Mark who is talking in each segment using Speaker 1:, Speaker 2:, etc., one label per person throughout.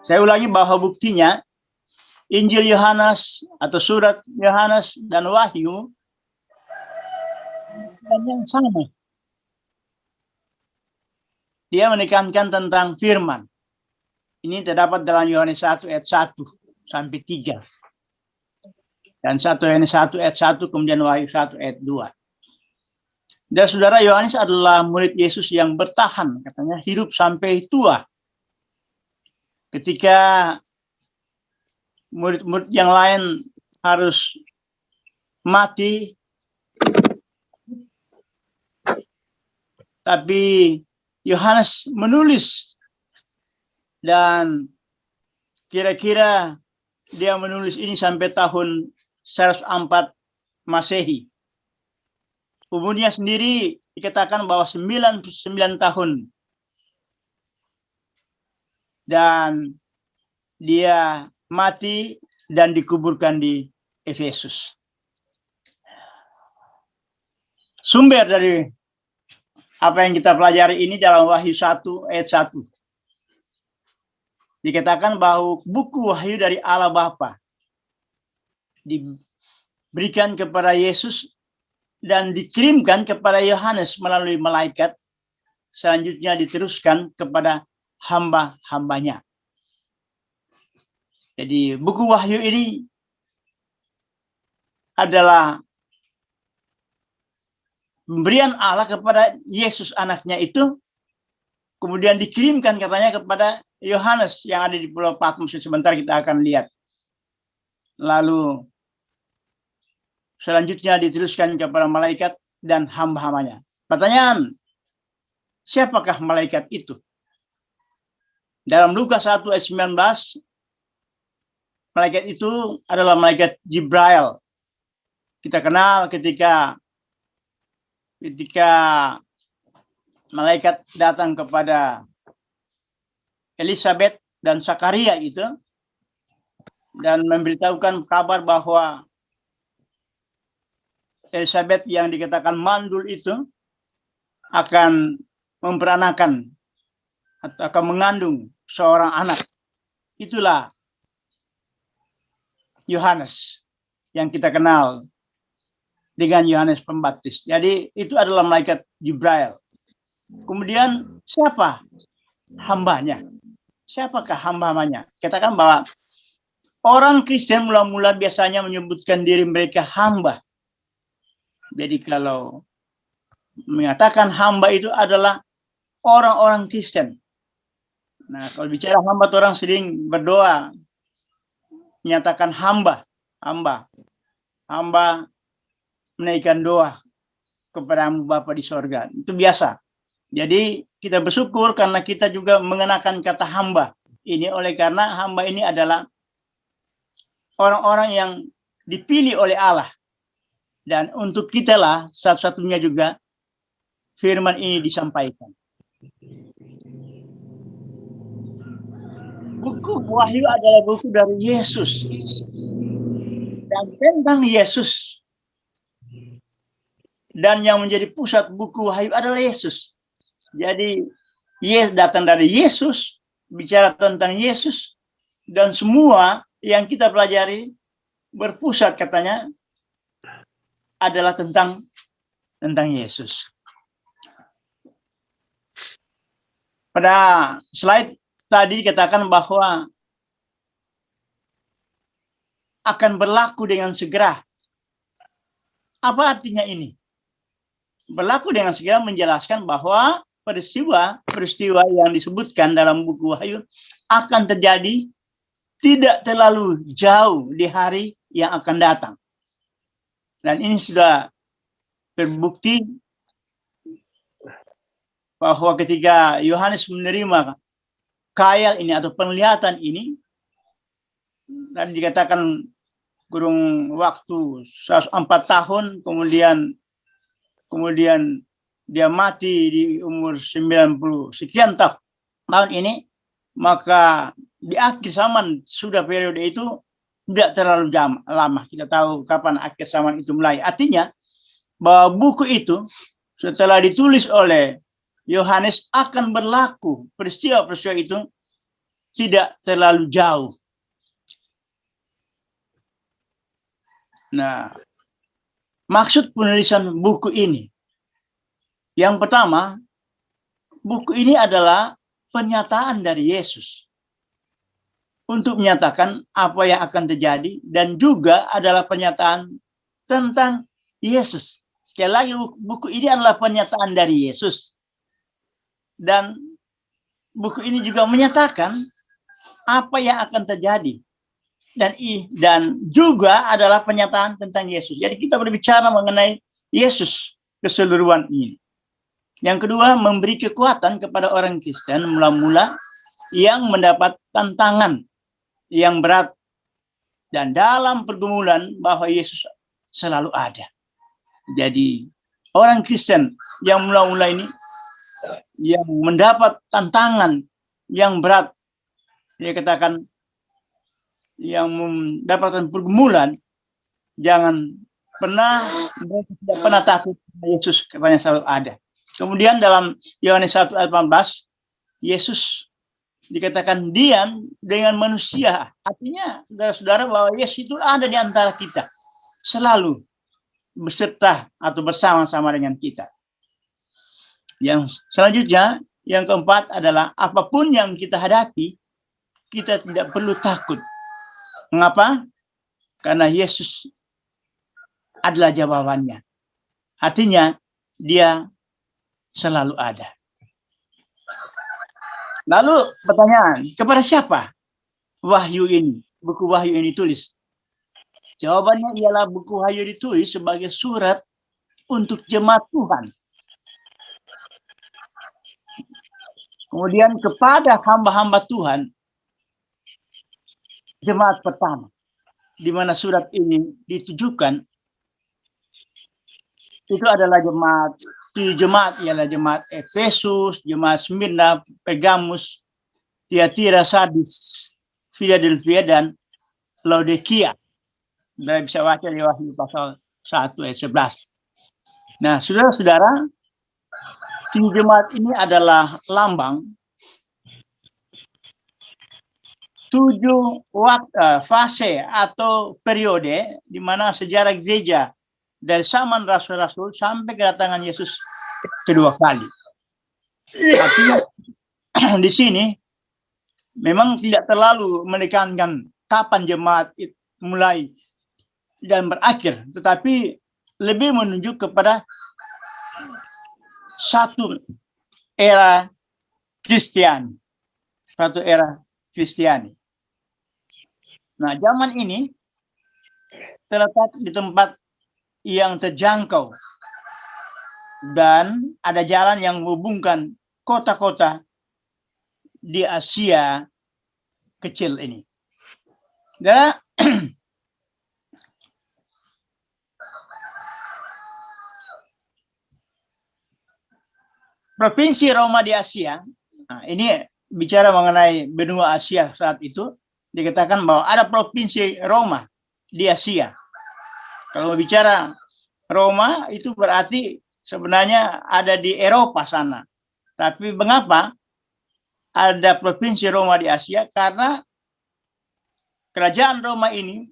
Speaker 1: Saya ulangi bahwa buktinya Injil Yohanes atau surat Yohanes dan Wahyu yang sama. Dia menekankan tentang firman. Ini terdapat dalam Yohanes 1 ayat 1 sampai 3. Dan 1 Yohanes 1 ayat 1, kemudian Wahyu 1 ayat 2. Dan saudara, Yohanes adalah murid Yesus yang bertahan, katanya, hidup sampai tua. Ketika murid-murid yang lain harus mati, tapi Yohanes menulis, dan kira-kira dia menulis ini sampai tahun 104 Masehi. Umurnya sendiri dikatakan bahwa 99 tahun. Dan dia mati dan dikuburkan di Efesus. Sumber dari apa yang kita pelajari ini dalam Wahyu 1 ayat 1. Dikatakan bahwa buku Wahyu dari Allah Bapa diberikan kepada Yesus dan dikirimkan kepada Yohanes melalui malaikat, selanjutnya diteruskan kepada hamba-hambanya. Jadi buku Wahyu ini adalah pemberian Allah kepada Yesus anaknya itu, kemudian dikirimkan katanya kepada Yohanes yang ada di Pulau Patmos. Sebentar kita akan lihat. Lalu selanjutnya diteruskan kepada malaikat dan hamba-hambanya. Pertanyaan, siapakah malaikat itu? Dalam Lukas 1 ayat 19, malaikat itu adalah malaikat Jibril. Kita kenal ketika malaikat datang kepada Elizabeth dan Zakaria itu, dan memberitahukan kabar bahwa Elizabeth yang dikatakan mandul itu akan memperanakan atau akan mengandung seorang anak. Itulah Yohanes yang kita kenal dengan Yohanes Pembaptis. Jadi itu adalah malaikat Jibril. Kemudian siapa hambanya? Siapakah hamba-hambanya? Katakan bahwa orang Kristen mula-mula biasanya menyebutkan diri mereka hamba. Jadi kalau mengatakan hamba itu adalah orang-orang Kristen. Nah, kalau bicara hamba, orang sering berdoa menyatakan hamba menaikkan doa kepada Bapa di sorga. Itu biasa. Jadi kita bersyukur karena kita juga mengenakan kata hamba ini, oleh karena hamba ini adalah orang-orang yang dipilih oleh Allah. Dan untuk kita lah satu-satunya juga firman ini disampaikan. Buku Wahyu adalah buku dari Yesus. Dan tentang Yesus. Dan yang menjadi pusat buku Wahyu adalah Yesus. Jadi Yesus datang dari Yesus, bicara tentang Yesus, dan semua yang kita pelajari berpusat katanya adalah tentang Yesus. Pada slide tadi dikatakan bahwa akan berlaku dengan segera. Apa artinya ini? Berlaku dengan segera menjelaskan bahwa peristiwa yang disebutkan dalam buku Wahyu akan terjadi tidak terlalu jauh di hari yang akan datang. Dan ini sudah terbukti bahwa ketika Yohanes menerima khayal ini atau penglihatan ini, dan dikatakan kurung waktu 104 tahun, kemudian dia mati di umur 90 sekian tahun ini, maka di akhir zaman sudah periode itu tidak terlalu lama. Kita tahu kapan akhir zaman itu mulai. Artinya bahwa buku itu setelah ditulis oleh Yohanes akan berlaku peristiwa-peristiwa itu tidak terlalu jauh. Nah, maksud penulisan buku ini, yang pertama, buku ini adalah pernyataan dari Yesus untuk menyatakan apa yang akan terjadi, dan juga adalah pernyataan tentang Yesus. Sekali lagi, buku ini adalah pernyataan dari Yesus, dan buku ini juga menyatakan apa yang akan terjadi, dan juga adalah pernyataan tentang Yesus. Jadi kita berbicara mengenai Yesus keseluruhan ini. Yang kedua, memberi kekuatan kepada orang Kristen mula-mula yang mendapat tantangan yang berat, dan dalam pergumulan bahwa Yesus selalu ada. Jadi orang Kristen yang mula-mula ini yang mendapat tantangan yang berat, dia katakan yang mendapatkan pergumulan, jangan pernah takut, Yesus katanya selalu ada. Kemudian dalam Yohanes 1 ayat 18, Yesus dikatakan diam dengan manusia. Artinya, saudara-saudara, bahwa Yesus itu ada di antara kita, selalu beserta atau bersama-sama dengan kita. Yang selanjutnya, yang keempat adalah apapun yang kita hadapi, kita tidak perlu takut. Mengapa? Karena Yesus adalah jawabannya. Artinya, dia selalu ada. Lalu pertanyaan, kepada siapa wahyu ini, buku wahyu ini ditulis? Jawabannya ialah buku wahyu ditulis sebagai surat untuk jemaat Tuhan. Kemudian kepada hamba-hamba Tuhan, jemaat pertama, di mana surat ini ditujukan, itu adalah jemaat ialah jemaat Efesus, jemaat Smyrna, Pergamus, Tiatira, Sardis, Philadelphia, dan Laodikia. Kita bisa baca di Wahyu pasal 1 ayat 11. Nah, saudara-saudara, jemaat ini adalah lambang 7 fase atau periode di mana sejarah gereja dari zaman rasul-rasul sampai kedatangan Yesus kedua kali. Artinya di sini memang tidak terlalu menekankan kapan jemaat mulai dan berakhir, tetapi lebih menunjuk kepada satu era Kristiani, satu era Kristiani. Nah, zaman ini terletak di tempat yang terjangkau, dan ada jalan yang menghubungkan kota-kota di Asia kecil ini. Dan provinsi Roma di Asia, nah ini bicara mengenai benua Asia saat itu, dikatakan bahwa ada provinsi Roma di Asia. Kalau bicara Roma itu berarti sebenarnya ada di Eropa sana. Tapi mengapa ada provinsi Roma di Asia? Karena kerajaan Roma ini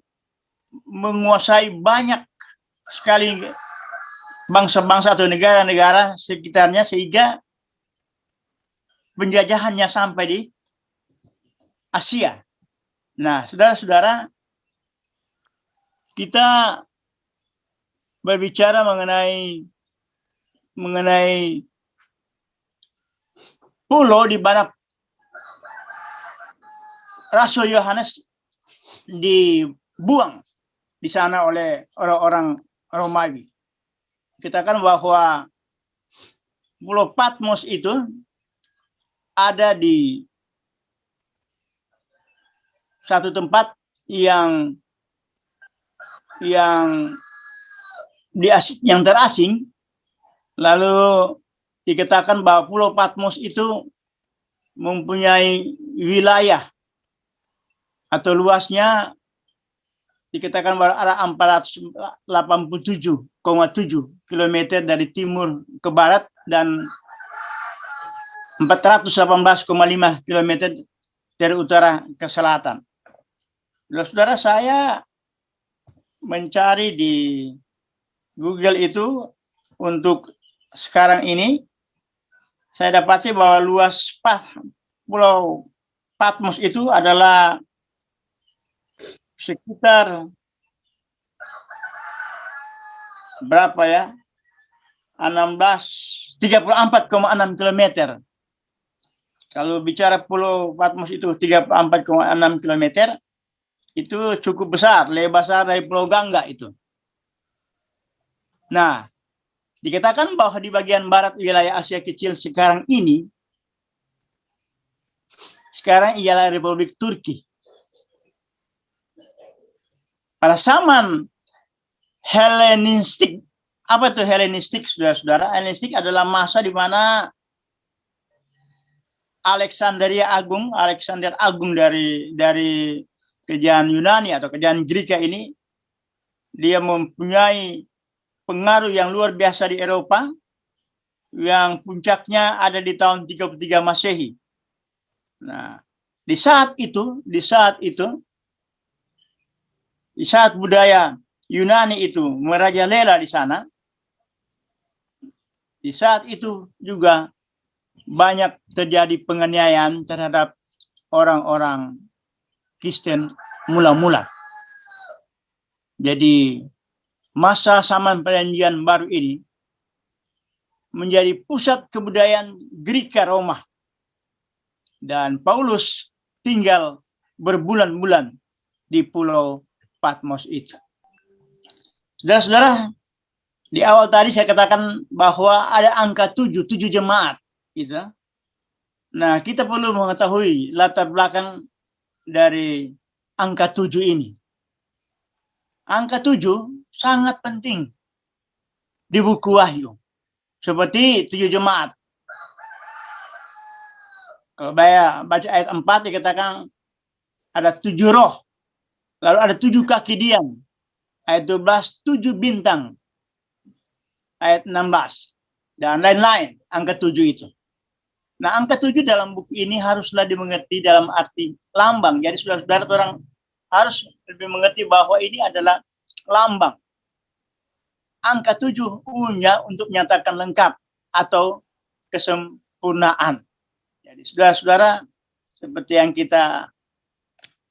Speaker 1: menguasai banyak sekali bangsa-bangsa atau negara-negara sekitarnya, sehingga penjajahannya sampai di Asia. Nah, saudara-saudara, kita berbicara mengenai pulau di mana Rasul Yohanes dibuang di sana oleh orang-orang Romawi. Katakan bahwa Pulau Patmos itu ada di satu tempat yang terasing, lalu dikatakan bahwa Pulau Patmos itu mempunyai wilayah atau luasnya dikatakan bahwa ada 487,7 km dari timur ke barat dan 418,5 km dari utara ke selatan. Saudara, saya mencari di Google itu untuk sekarang ini, saya dapati bahwa luas Pulau Patmos itu adalah sekitar berapa ya? 34,6 km. Kalau bicara Pulau Patmos itu 34,6 km, itu cukup besar, lebih besar dari Pulau Gangga itu. Nah, dikatakan bahwa di bagian barat wilayah Asia Kecil sekarang ini, sekarang ialah Republik Turki. Pada zaman Helenistik, apa itu Helenistik, saudara-saudara? Helenistik adalah masa di mana Alexander Agung dari kerajaan Yunani atau kerajaan Grecia ini, dia mempunyai pengaruh yang luar biasa di Eropa, yang puncaknya ada di tahun 33 Masehi. Nah, di saat budaya Yunani itu merajalela di sana, di saat itu juga banyak terjadi penganiayaan terhadap orang-orang Kristen mula-mula. Jadi masa zaman perjanjian baru ini menjadi pusat kebudayaan Grecia Roma. Dan Paulus tinggal berbulan-bulan di Pulau Patmos itu. Saudara-saudara, di awal tadi saya katakan bahwa ada angka 7 jemaat. Gitu. Nah, kita perlu mengetahui latar belakang dari angka 7 ini. Angka 7 sangat penting di buku Wahyu. Seperti 7 jemaat. Kalau baca ayat 4 dikatakan ada 7 roh. Lalu ada 7 kaki diam. Ayat 12, 7 bintang. Ayat 16. Dan lain-lain, angka 7 itu. Nah, angka 7 dalam buku ini haruslah dimengerti dalam arti lambang. Jadi saudara-saudara orang harus lebih mengerti bahwa ini adalah lambang. Angka 7 punya untuk menyatakan lengkap atau kesempurnaan. Jadi saudara-saudara, seperti yang kita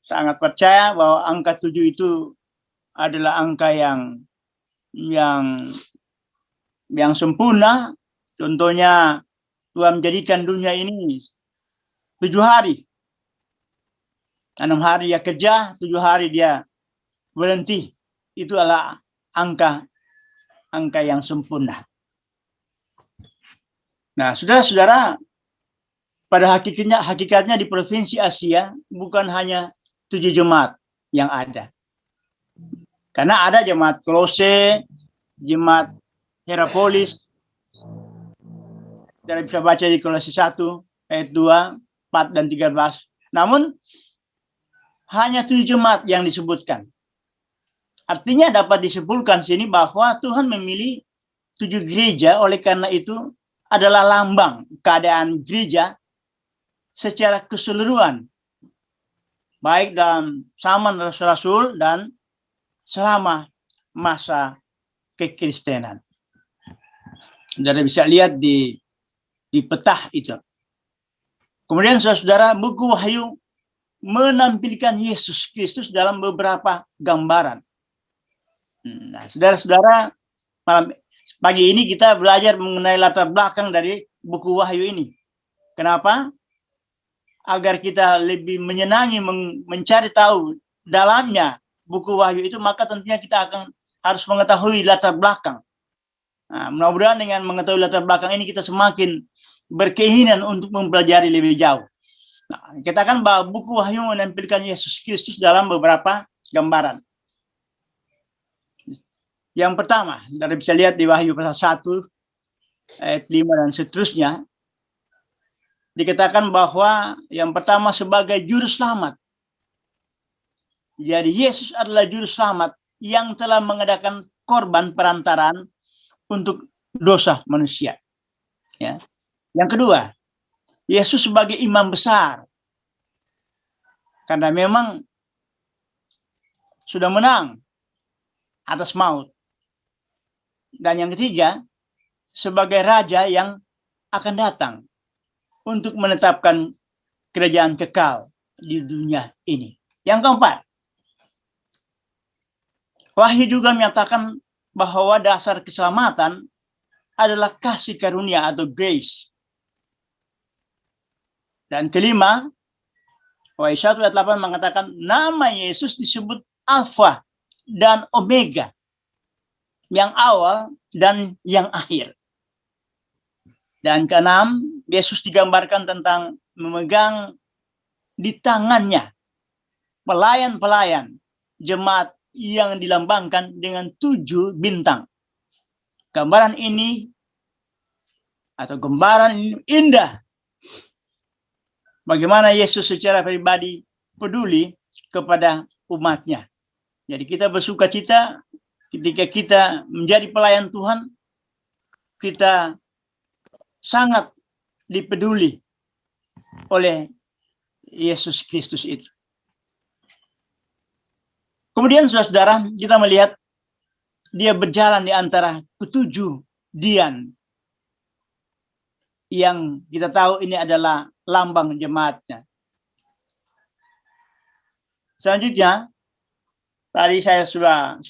Speaker 1: sangat percaya bahwa angka 7 itu adalah angka yang sempurna. Contohnya, Tuhan menjadikan dunia ini 7 hari. 6 hari dia kerja, 7 hari dia berhenti. Itu adalah angka yang sempurna. Nah, saudara-saudara, pada hakikatnya di provinsi Asia bukan hanya 7 jemaat yang ada. Karena ada jemaat Kolose, jemaat Hierapolis. Kita bisa baca di Kolose 1, ayat 2, 4, dan 13. Namun, hanya 7 jemaat yang disebutkan. Artinya dapat disimpulkan sini bahwa Tuhan memilih 7 gereja, oleh karena itu adalah lambang keadaan gereja secara keseluruhan. Baik dalam zaman Rasul-Rasul dan selama masa kekristenan. Saudara bisa lihat di peta itu. Kemudian saudara, buku Wahyu menampilkan Yesus Kristus dalam beberapa gambaran. Nah, saudara-saudara, pagi ini kita belajar mengenai latar belakang dari buku Wahyu ini. Kenapa? Agar kita lebih menyenangi mencari tahu dalamnya buku Wahyu itu, maka tentunya kita harus mengetahui latar belakang. Nah, mudah-mudahan dengan mengetahui latar belakang ini kita semakin berkeinginan untuk mempelajari lebih jauh. Nah, kita akan bahwa buku Wahyu menampilkan Yesus Kristus dalam beberapa gambaran. Yang pertama, Anda bisa lihat di Wahyu pasal 1 ayat 5 dan seterusnya, dikatakan bahwa yang pertama sebagai juru selamat. Jadi Yesus adalah juru selamat yang telah mengadakan korban perantaraan untuk dosa manusia. Ya. Yang kedua, Yesus sebagai imam besar. Karena memang sudah menang atas maut. Dan yang ketiga, sebagai raja yang akan datang untuk menetapkan kerajaan kekal di dunia ini. Yang keempat, Wahyu juga menyatakan bahwa dasar keselamatan adalah kasih karunia atau grace. Dan kelima, Wahyu 1 ayat 8 mengatakan nama Yesus disebut Alfa dan Omega, yang awal dan yang akhir. Dan keenam, Yesus digambarkan tentang memegang di tangannya pelayan-pelayan jemaat yang dilambangkan dengan 7 bintang. Gambaran ini atau gambaran ini indah. Bagaimana Yesus secara pribadi peduli kepada umatnya. Jadi kita bersuka cita ketika kita menjadi pelayan Tuhan, kita sangat dipeduli oleh Yesus Kristus itu. Kemudian saudara-saudara, kita melihat dia berjalan di antara ketujuh dian yang kita tahu ini adalah lambang jemaatnya. Selanjutnya, tadi saya sudah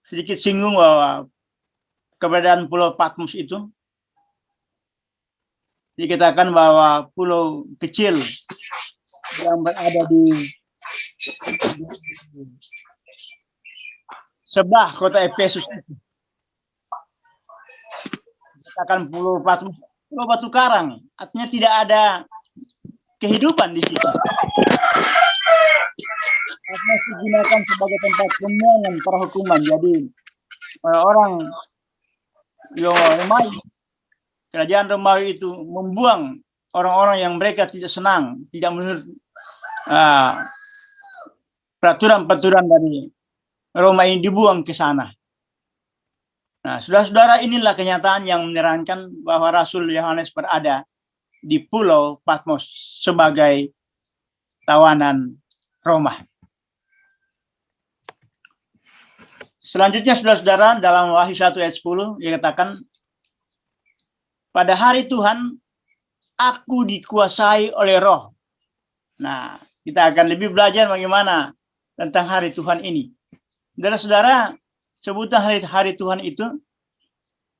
Speaker 1: sedikit singgung bahwa keberadaan Pulau Patmos itu dikatakan bahwa pulau kecil yang berada di sebelah kota Efesus itu. Dikatakan Pulau Patmos, Pulau Batu Karang, artinya tidak ada kehidupan di situ. Artinya digunakan sebagai tempat pembuangan para hukuman. Jadi orang Romawi, kerajaan Romawi itu membuang orang-orang yang mereka tidak senang, tidak menurut peraturan-peraturan dari Roma ini, dibuang ke sana. Nah, saudara-saudara, inilah kenyataan yang menerangkan bahwa Rasul Yohanes berada di Pulau Patmos sebagai tawanan Roma. Selanjutnya, saudara-saudara, dalam Wahyu 1 ayat 10 dikatakan, pada hari Tuhan, aku dikuasai oleh Roh. Nah, kita akan lebih belajar bagaimana tentang hari Tuhan ini. Saudara-saudara, sebutan hari Tuhan itu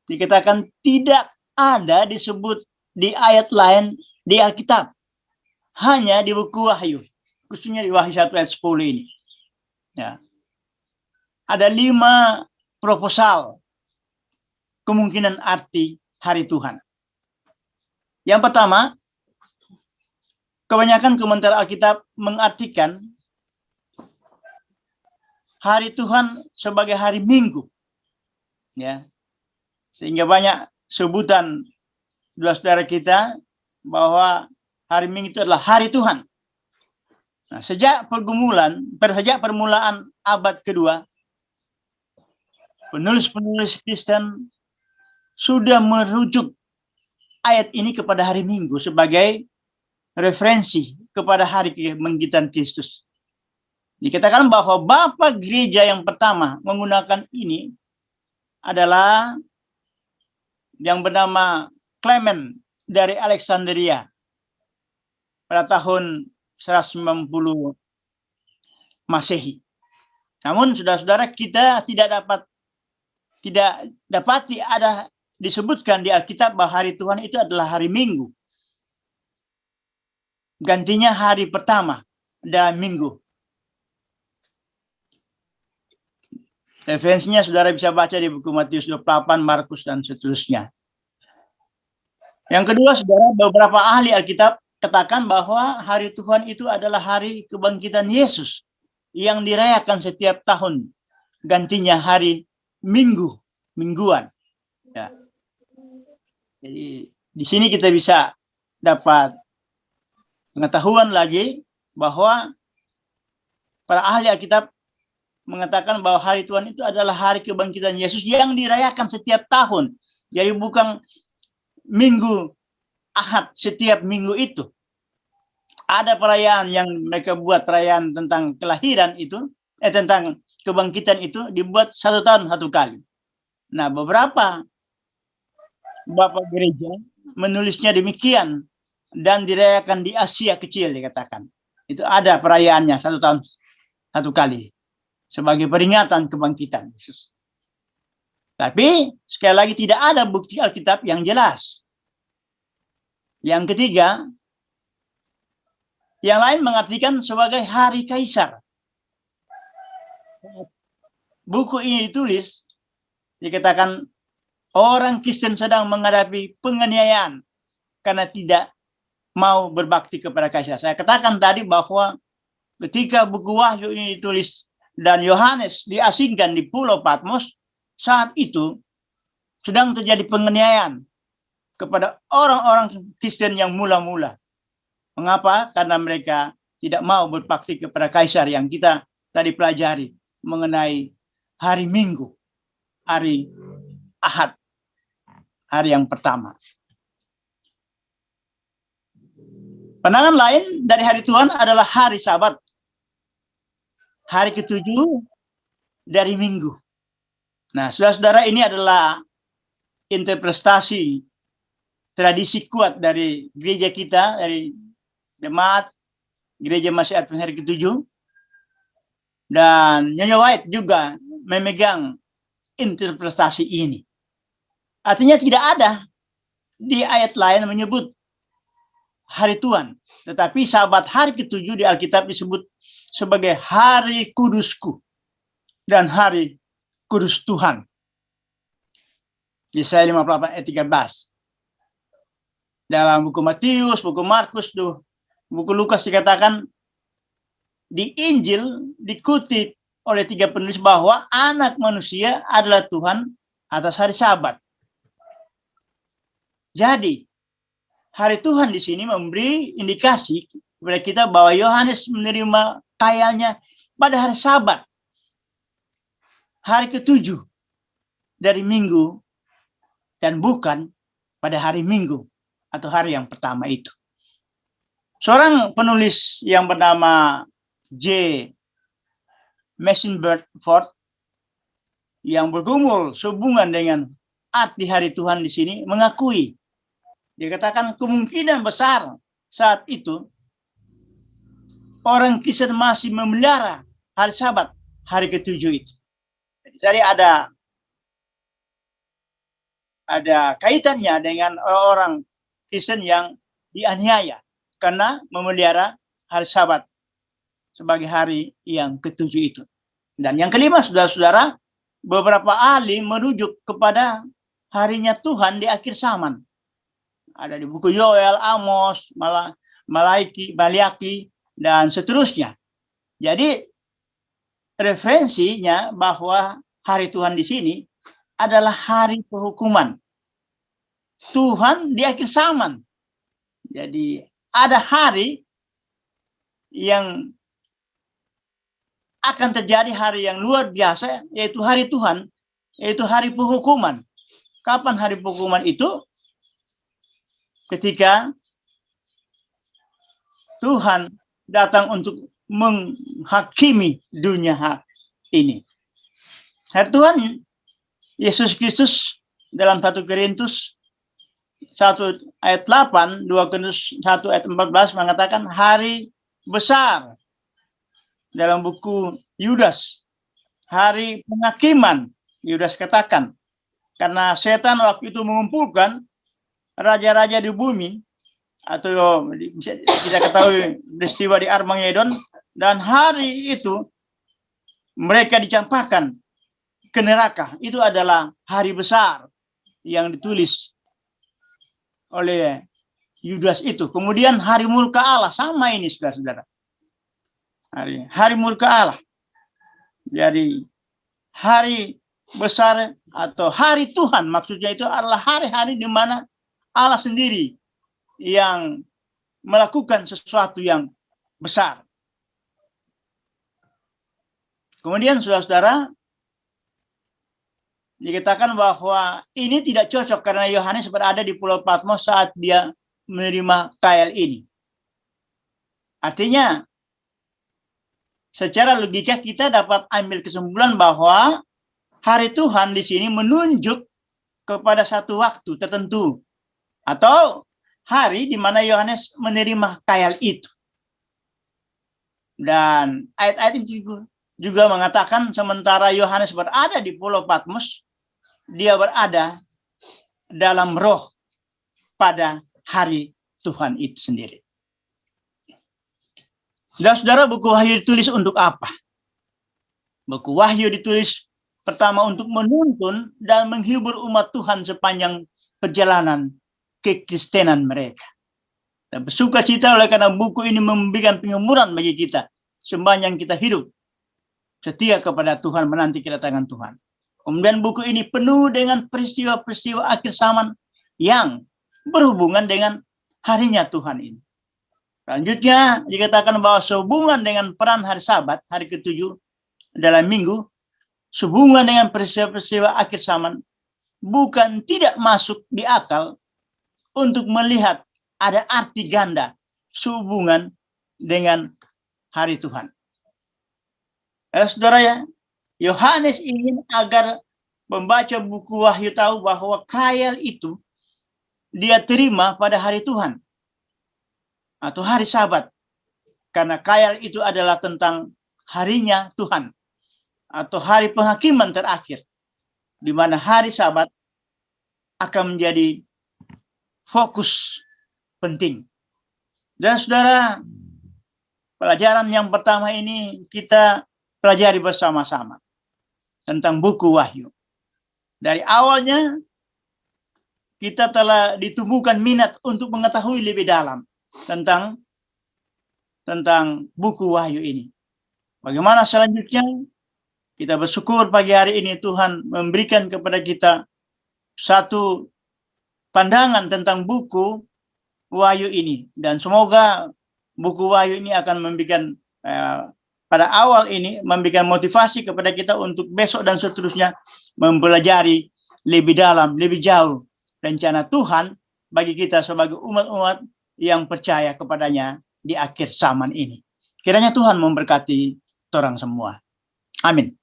Speaker 1: dikatakan tidak ada disebut di ayat lain di Alkitab. Hanya di buku Wahyu, khususnya di Wahyu 1 ayat 10 ini. Ya. Ada 5 proposal kemungkinan arti hari Tuhan. Yang pertama, kebanyakan komentar Alkitab mengartikan hari Tuhan sebagai hari Minggu, ya, sehingga banyak sebutan saudara kita bahwa hari Minggu itu adalah hari Tuhan. Nah, sejak permulaan abad kedua, penulis-penulis Kristen sudah merujuk ayat ini kepada hari Minggu sebagai referensi kepada hari kebangkitan Kristus. Dikatakan bahwa Bapak Gereja yang pertama menggunakan ini adalah yang bernama Clement dari Alexandria pada tahun 190 Masehi. Namun saudara-saudara, kita tidak dapati ada disebutkan di Alkitab bahwa hari Tuhan itu adalah hari Minggu. Gantinya hari pertama dalam minggu. Referensinya saudara bisa baca di buku Matius 28, Markus, dan seterusnya. Yang kedua, saudara, beberapa ahli Alkitab katakan bahwa hari Tuhan itu adalah hari kebangkitan Yesus yang dirayakan setiap tahun. Gantinya hari mingguan. Ya. Jadi di sini kita bisa dapat pengetahuan lagi bahwa para ahli Alkitab mengatakan bahwa hari Tuhan itu adalah hari kebangkitan Yesus yang dirayakan setiap tahun. Jadi bukan minggu Ahad setiap minggu itu. Ada perayaan yang mereka buat, perayaan tentang kelahiran itu, tentang kebangkitan itu dibuat 1 tahun 1 kali. Nah, beberapa bapak gereja menulisnya demikian dan dirayakan di Asia kecil dikatakan. Itu ada perayaannya 1 tahun 1 kali sebagai peringatan kebangkitan Yesus. Tapi sekali lagi tidak ada bukti Alkitab yang jelas. Yang ketiga, yang lain mengartikan sebagai hari kaisar. Buku ini ditulis, dikatakan orang Kristen sedang menghadapi penganiayaan karena tidak mau berbakti kepada kaisar. Saya katakan tadi bahwa ketika buku Wahyu ini ditulis dan Yohanes diasingkan di Pulau Patmos, saat itu sedang terjadi penganiayaan kepada orang-orang Kristen yang mula-mula. Mengapa? Karena mereka tidak mau berbakti kepada kaisar yang kita tadi pelajari mengenai hari Minggu, hari Ahad, hari yang pertama. Pandangan lain dari hari Tuhan adalah hari Sabat, hari ke-7 dari Minggu. Nah, saudara-saudara, ini adalah interpretasi tradisi kuat dari gereja kita, dari jemaat Gereja Masih Advent hari ke-7, dan Nyonya White juga memegang interpretasi ini. Artinya tidak ada di ayat lain menyebut hari Tuhan, tetapi Sabat hari ke-7 di Alkitab disebut sebagai hari kudusku dan hari kudus Tuhan. Yesaya 58 ayat 13. Dalam buku Matius, buku Markus, buku Lukas dikatakan, di Injil dikutip oleh 3 penulis bahwa anak manusia adalah Tuhan atas hari Sabat. Jadi, hari Tuhan di sini memberi indikasi kepada kita bahwa Yohanes menerima kayanya pada hari Sabat, hari ke-7 dari Minggu, dan bukan pada hari Minggu atau hari yang pertama itu. Seorang penulis yang bernama J. Messingbird-Ford yang bergumul sehubungan dengan arti hari Tuhan di sini mengakui, dikatakan kemungkinan besar saat itu orang Kristen masih memelihara hari Sabat, hari ke-7 itu. Jadi ada kaitannya dengan orang Kristen yang dianiaya karena memelihara hari Sabat sebagai hari yang ke-7 itu. Dan yang kelima, saudara-saudara, beberapa ahli merujuk kepada harinya Tuhan di akhir zaman. Ada di buku Yoel, Amos, Maliaki, dan seterusnya. Jadi referensinya bahwa hari Tuhan di sini adalah hari penghukuman Tuhan di akhir zaman. Jadi ada hari yang akan terjadi, hari yang luar biasa, yaitu hari Tuhan, yaitu hari penghukuman. Kapan hari penghukuman itu? Ketika Tuhan datang untuk menghakimi dunia ini. Hari Tuhan Yesus Kristus dalam 1 Korintus 1 ayat 8, 2 Korintus 1 ayat 14 mengatakan hari besar. Dalam buku Yudas, hari penghakiman, Yudas katakan, karena setan waktu itu mengumpulkan raja-raja di bumi, atau bisa kita ketahui peristiwa di Armageddon, dan hari itu mereka dicampakkan ke neraka. Itu adalah hari besar yang ditulis oleh Yudas itu. Kemudian hari murka Allah, sama ini saudara-saudara. Hari murka Allah. Jadi hari besar atau hari Tuhan, maksudnya itu adalah hari-hari di mana Allah sendiri yang melakukan sesuatu yang besar. Kemudian saudara-saudara, dikatakan bahwa ini tidak cocok karena Yohanes berada di Pulau Patmos saat dia menerima KL ini. Artinya, secara logika kita dapat ambil kesimpulan bahwa hari Tuhan di sini menunjuk kepada satu waktu tertentu atau hari di mana Yohanes menerima khayal itu. Dan ayat-ayat ini juga mengatakan sementara Yohanes berada di Pulau Patmos, dia berada dalam roh pada hari Tuhan itu sendiri. Dan saudara, buku Wahyu ditulis untuk apa? Buku Wahyu ditulis pertama untuk menuntun dan menghibur umat Tuhan sepanjang perjalanan kekristenan mereka. Dan bersuka cita oleh karena buku ini memberikan penghiburan bagi kita sepanjang kita hidup setia kepada Tuhan menanti kedatangan Tuhan. Kemudian buku ini penuh dengan peristiwa-peristiwa akhir zaman yang berhubungan dengan harinya Tuhan ini. Selanjutnya dikatakan bahwa sehubungan dengan peran hari Sabat, hari ke-7 dalam minggu, sehubungan dengan peristiwa-peristiwa akhir zaman, bukan tidak masuk di akal untuk melihat ada arti ganda sehubungan dengan hari Tuhan. Saudara ya, Yohanes ingin agar membaca buku Wahyu tahu bahwa khayal itu dia terima pada hari Tuhan atau hari Sabat, karena khayal itu adalah tentang harinya Tuhan atau hari penghakiman terakhir, di mana hari Sabat akan menjadi fokus penting. Dan saudara, pelajaran yang pertama ini kita pelajari bersama-sama tentang buku Wahyu. Dari awalnya kita telah ditumbuhkan minat untuk mengetahui lebih dalam tentang buku Wahyu ini. Bagaimana selanjutnya? Kita bersyukur pagi hari ini Tuhan memberikan kepada kita satu pandangan tentang buku Wahyu ini, dan semoga buku Wahyu ini akan memberikan pada awal ini memberikan motivasi kepada kita untuk besok dan seterusnya mempelajari lebih dalam, lebih jauh rencana Tuhan bagi kita sebagai umat-umat yang percaya kepadanya di akhir zaman ini. Kiranya Tuhan memberkati orang semua. Amin.